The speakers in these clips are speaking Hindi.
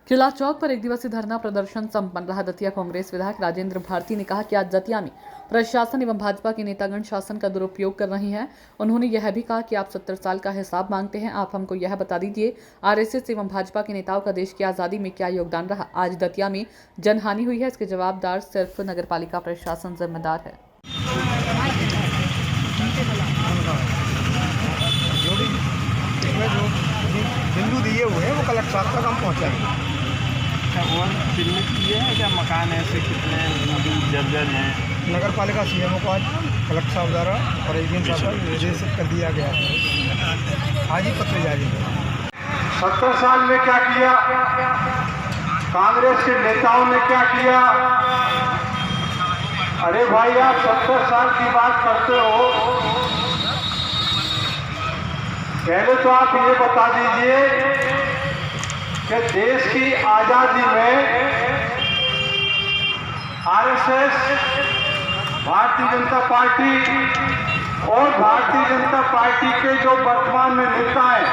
किला चौक पर एक दिवसीय धरना प्रदर्शन संपन्न रहा। दतिया कांग्रेस विधायक राजेंद्र भारती ने कहा कि आज दतिया में प्रशासन एवं भाजपा के नेतागण शासन का दुरुपयोग कर रही हैं। उन्होंने यह भी कहा कि आप 70 साल का हिसाब मांगते हैं, आप हमको यह बता दीजिए आरएसएस एवं भाजपा के नेताओं का देश की आज़ादी में क्या योगदान रहा। आज दतिया में जनहानि हुई है, इसके जवाबदार सिर्फ नगरपालिका प्रशासन जिम्मेदार है। बिंदु दिए हुए हैं वो कलेक्टर साहब तक हम पहुँचाएंगे। और चिन्हित किए हैं क्या मकान ऐसे कितने जर्जर हैं? नगर पालिका सीएमओ को आज कलेक्टर साहब द्वारा और एजीएम साहब द्वारा निर्देशित कर दिया गया है। आज ही पत्र जारी है। 70 साल में क्या किया, कांग्रेस के नेताओं ने क्या किया? अरे भाई, आप 70 साल की बात करते हो, पहले तो आप ये बता दीजिए कि देश की आज़ादी में आरएसएस, भारतीय जनता पार्टी और भारतीय जनता पार्टी के जो वर्तमान में नेता हैं,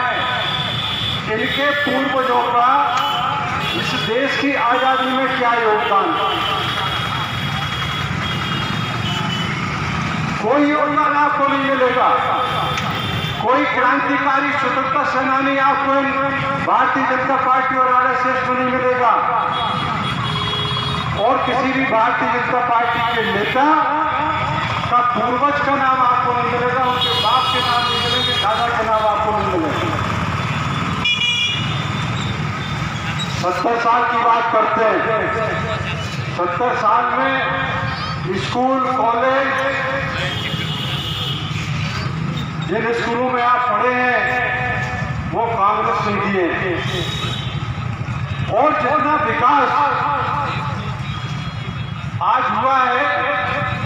इनके पूर्वजों का इस देश की आज़ादी में क्या योगदान? कोई योगदान आपको नहीं मिलेगा। कोई क्रांतिकारी स्वतंत्रता सेनानी आपको भारतीय जनता पार्टी और आरएसएस में नहीं मिलेगा, और किसी भी भारतीय जनता पार्टी के नेता का पूर्वज का नाम आपको नहीं मिलेगा, उनके बाप के नाम नहीं मिलेंगे, दादा के नाम आपको नहीं मिलेगा। 70 साल की बात करते हैं। 70 साल में स्कूल, कॉलेज, जिन स्कूलों में आप पढ़े हैं वो कांग्रेस ने दिए, और जितना विकास आज हुआ है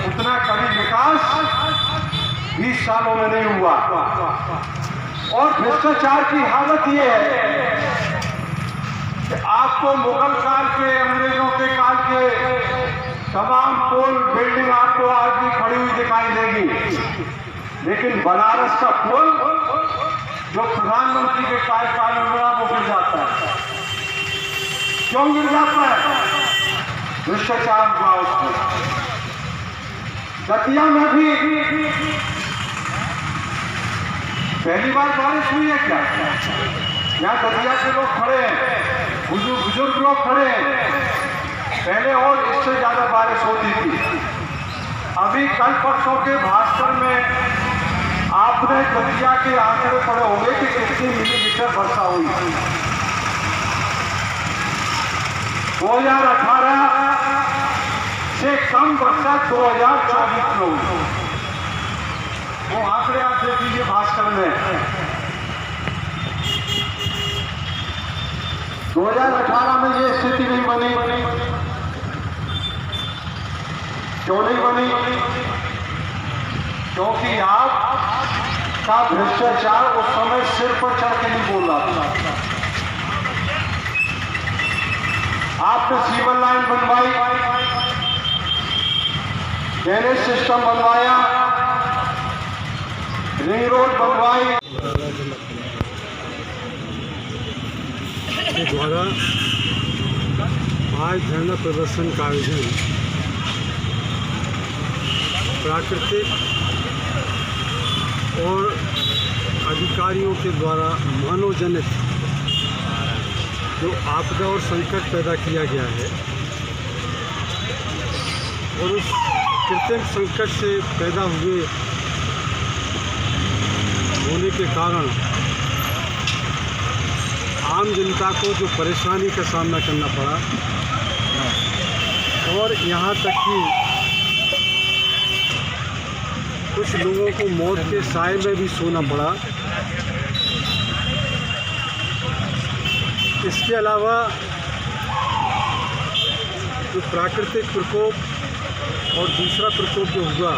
उतना कभी विकास 20 सालों में नहीं हुआ। और भ्रष्टाचार की हालत ये है कि आपको मुगल काल के, अंग्रेजों के काल के तमाम पुल, बिल्डिंग आपको आज भी खड़ी हुई दिखाई देगी, लेकिन बनारस का पुल जो प्रधानमंत्री के कार्यकाल में बना वो गिर जाता है। क्यों गिर जाता है? भ्रष्टाचार हुआ उसमें। दतिया में भी पहली बार बारिश हुई है क्या? यहाँ दतिया के लोग खड़े हैं, बुजुर्ग लोग खड़े हैं, पहले और इससे ज्यादा बारिश होती थी। अभी कल परसों के भास्कर में आपने दतिया के आंकड़े पढ़े होंगे कि कितनी मिलीमीटर वर्षा हुई। 2018 से कम वर्षा 2024 में हुई। वो आंकड़े आप देख लीजिए भास्कर में। 2018 में ये स्थिति नहीं बनी। क्यों नहीं बनी? क्योंकि आप का भ्रष्टाचार उस समय सिर पर चढ़ के नहीं बोल रहा था। आपने सीवर लाइन बनवाई, ड्रेनेज सिस्टम बनवाया, रिंग रोड बनवाई। के द्वारा आज धरना प्रदर्शन का आयोजन प्राकृतिक और अधिकारियों के द्वारा मानवजनित जो आपदा और संकट पैदा किया गया है, और उस कृत्रिम संकट से पैदा होने के कारण आम जनता को जो परेशानी का सामना करना पड़ा, और यहाँ तक कि कुछ लोगों को मौत के साए में भी सोना पड़ा। इसके अलावा जो प्राकृतिक प्रकोप और दूसरा प्रकोप जो हुआ,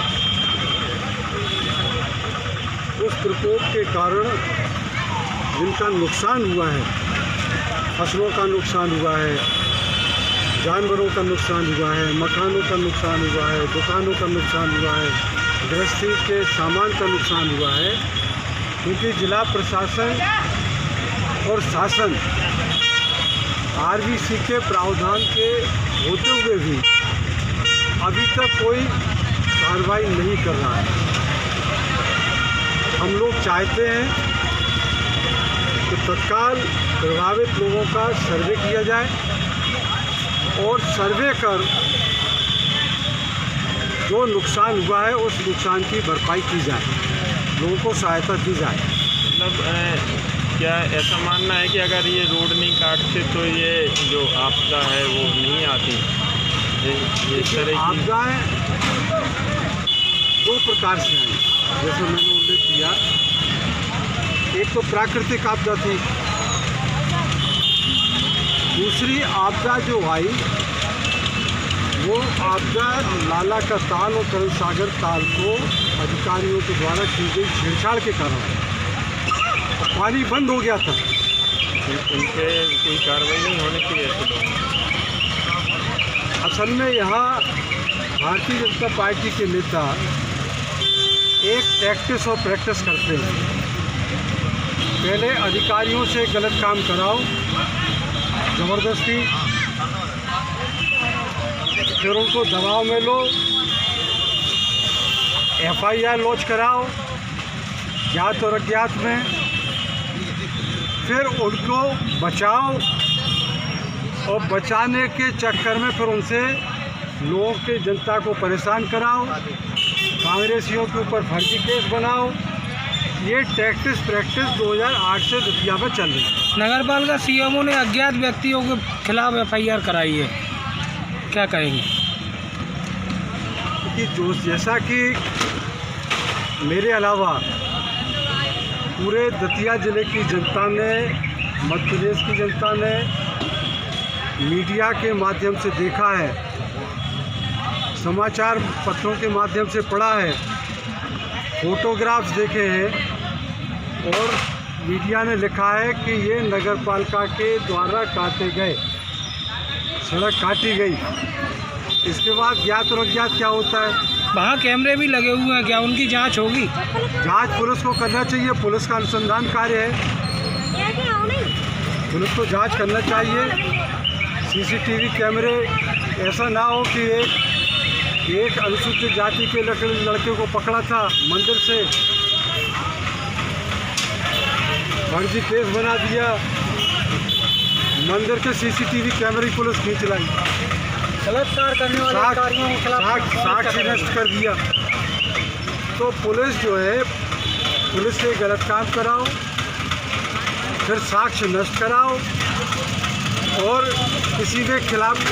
उस प्रकोप के कारण जिनका नुकसान हुआ है, फसलों का नुकसान हुआ है, जानवरों का नुकसान हुआ है, मकानों का नुकसान हुआ है, दुकानों का नुकसान हुआ है, गृहस्थी के सामान का नुकसान हुआ है, क्योंकि जिला प्रशासन और शासन आरबीसी के प्रावधान के होते हुए भी अभी तक कोई कार्रवाई नहीं कर रहा है। हम लोग चाहते हैं कि तत्काल प्रभावित लोगों का सर्वे किया जाए और सर्वे कर जो नुकसान हुआ है उस नुकसान की भरपाई की जाए, लोगों को सहायता दी जाए। मतलब क्या ऐसा मानना है कि अगर ये रोड नहीं काटते तो ये जो आपदा है वो नहीं आती? ये इस तरह की आपदाएं दो प्रकार से आई, जैसे मैंने उल्लेख किया। एक तो प्राकृतिक आपदा थी, दूसरी आपदा जो आई वो आपदा लाला का ताल और करण सागर ताल को अधिकारियों के द्वारा की गई छेड़छाड़ के कारण पानी बंद हो गया था। उनके कोई कार्रवाई नहीं होनी चाहिए ऐसे लोग? असल में यहाँ भारतीय जनता पार्टी के नेता एक टैक्टिस और प्रैक्टिस करते हैं। पहले अधिकारियों से गलत काम कराओ ज़बरदस्ती, फिर उनको दबाव में लो, एफआईआर लॉन्च कराओ ज्ञात और अज्ञात में, फिर उनको बचाओ और बचाने के चक्कर में फिर उनसे लोगों के जनता को परेशान कराओ, कांग्रेसियों के ऊपर फर्जी केस बनाओ। ये टैक्टिस प्रैक्टिस 2008 से दतिया में चल रही है। नगरपालिका सीएमओ ने अज्ञात व्यक्तियों के खिलाफ एफआईआर कराई है, क्या कहेंगे? कि जो जैसा कि मेरे अलावा पूरे दतिया ज़िले की जनता ने, मध्य प्रदेश की जनता ने मीडिया के माध्यम से देखा है, समाचार पत्रों के माध्यम से पढ़ा है, फोटोग्राफ्स देखे हैं और मीडिया ने लिखा है कि ये नगरपालिका के द्वारा काटे गए, सड़क काटी गई। इसके बाद ज्ञात और अज्ञात क्या होता है? वहाँ कैमरे भी लगे हुए हैं, क्या उनकी जांच होगी? जांच पुलिस को करना चाहिए, पुलिस का अनुसंधान कार्य है, पुलिस को जांच करना चाहिए। सीसीटीवी कैमरे, ऐसा ना हो कि एक अनुसूचित जाति के लड़के को पकड़ा था मंदिर से, फर्जी केस बना दिया, मंदिर के सीसीटीवी कैमरे पुलिस खींच लाई, बलात्कार करने वाले अधिकारियों के खिलाफ साक्ष्य नष्ट कर दिया। तो पुलिस जो है, पुलिस से गलत काम कराओ, फिर साक्ष्य नष्ट कराओ और किसी के खिलाफ